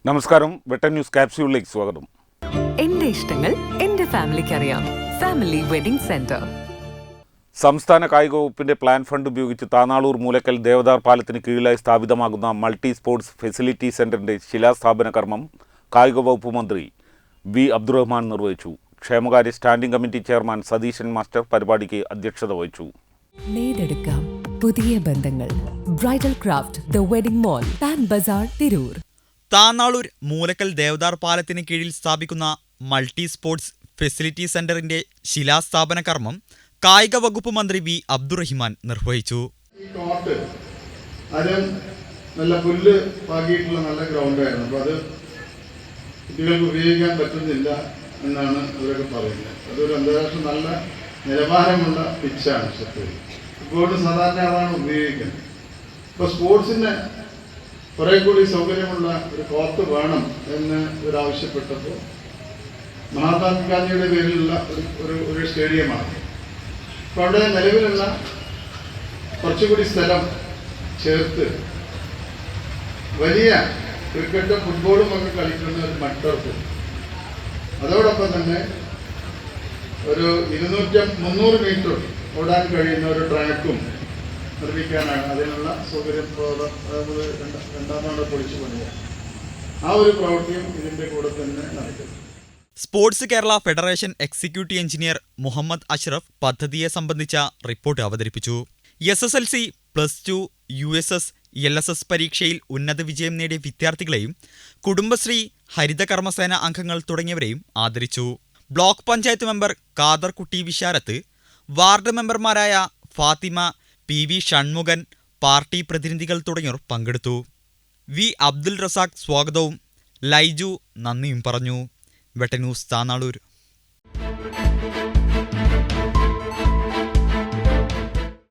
നമസ്കാരം, വെട്ടൻ ന്യൂസ് ക്യാപ്സ്യൂളിലേക്ക് സ്വാഗതം. എന്റെ ഇഷ്ടങ്ങൾ എന്റെ ഫാമിലിക്ക് അറിയാം. Family wedding centre. സംസ്ഥാന കായിക വകുപ്പിന്റെ പ്ലാൻ ഫണ്ട് ഉപയോഗിച്ച് താനാളൂർ മൂലക്കൽ ദേവദാർ പാലത്തിന് കീഴിലായി സ്ഥാപിതമാകുന്ന മൾട്ടി സ്പോർട്സ് ഫെസിലിറ്റി സെന്ററിന്റെ ശിലാസ്ഥാപന കർമ്മം കായിക വകുപ്പ് മന്ത്രി വി അബ്ദുറഹ്മാൻ നിർവഹിച്ചു. ക്ഷേമകാര്യ standing committee chairman Satheesan master പരിപാടിക്ക് അധ്യക്ഷത വഹിച്ചു. നേടെടുക്കാം പുതിയ ബന്ധങ്ങൾ. Bridal craft the wedding mall, Pan Bazar, Tirur. Tanalur Moolakkal Devadar പാലത്തിന് കീഴിൽ സ്ഥാപിക്കുന്ന മൾട്ടി സ്പോർട്സ് ഫെസിലിറ്റി സെന്ററിന്റെ ശിലാസ്ഥാപന കർമ്മം കായിക വകുപ്പ് മന്ത്രി വി അബ്ദുറഹിമാൻ നിർവഹിച്ചു. ഈ കോർട്ട് ആദ്യം നല്ല പുല്ല് പാകിയിട്ടുള്ള നല്ല ഗ്രൗണ്ടായിരുന്നു. അപ്പോൾ അത് കുട്ടികൾക്ക് ഉപയോഗിക്കാൻ പറ്റുന്നില്ല എന്നാണ് അവരൊക്കെ പറയുന്നത്. അതൊരു അന്താരാഷ്ട്ര നല്ല നിലവാരമുള്ള പിച്ചാണ്. ഫുട്ബോളിന് സാധാരണ അതാണ് ഉപയോഗിക്കുന്നത്. ഇപ്പോൾ സ്പോർട്സിന് കുറെ കൂടി സൗകര്യമുള്ള ഒരു കോർട്ട് വേണം എന്ന് ഒരാവശ്യപ്പെട്ടപ്പോൾ മഹാത്മാഗാന്ധിയുടെ പേരിലുള്ള ഒരു സ്റ്റേഡിയമാണ്. അപ്പോൾ അവിടെ നിലവിലുള്ള കുറച്ചുകൂടി സ്ഥലം ചേർത്ത് വലിയ ക്രിക്കറ്റും ഫുട്ബോളും ഒക്കെ കളിക്കുന്ന ഒരു മട്ടർഫ്, അതോടൊപ്പം തന്നെ ഒരു 200-300 മീറ്റർ ഓടാൻ കഴിയുന്ന ഒരു ട്രാക്കും നിർമ്മിക്കാനാണ്. അതിനുള്ള സൗകര്യം രണ്ടാമത് പൊളിച്ചു പണിയുക. ആ ഒരു പ്രവൃത്തിയും ഇതിൻ്റെ കൂടെ തന്നെ നടക്കും. Sports Kerala federation executive engineer Muhammad Ashraf പദ്ധതിയെ സംബന്ധിച്ച റിപ്പോർട്ട് അവതരിപ്പിച്ചു. SSLC, +2, USS, LSS പരീക്ഷയിൽ ഉന്നത വിജയം നേടിയ വിദ്യാർത്ഥികളെയും കുടുംബശ്രീ, ഹരിത കർമ്മസേന അംഗങ്ങൾ തുടങ്ങിയവരെയും ആദരിച്ചു. ബ്ലോക്ക് പഞ്ചായത്ത് മെമ്പർ ഖാദർ കുട്ടി വിശാരത്ത്, വാർഡ് മെമ്പർമാരായ ഫാത്തിമ, PV ഷൺമുഖൻ, പാർട്ടി പ്രതിനിധികൾ തുടങ്ങിയവർ പങ്കെടുത്തു. വി അബ്ദുൽ റസാഖ് സ്വാഗതവും ലൈജു നന്ദിയും പറഞ്ഞു. വെട്ടൻ ന്യൂസ് താനാളൂർ.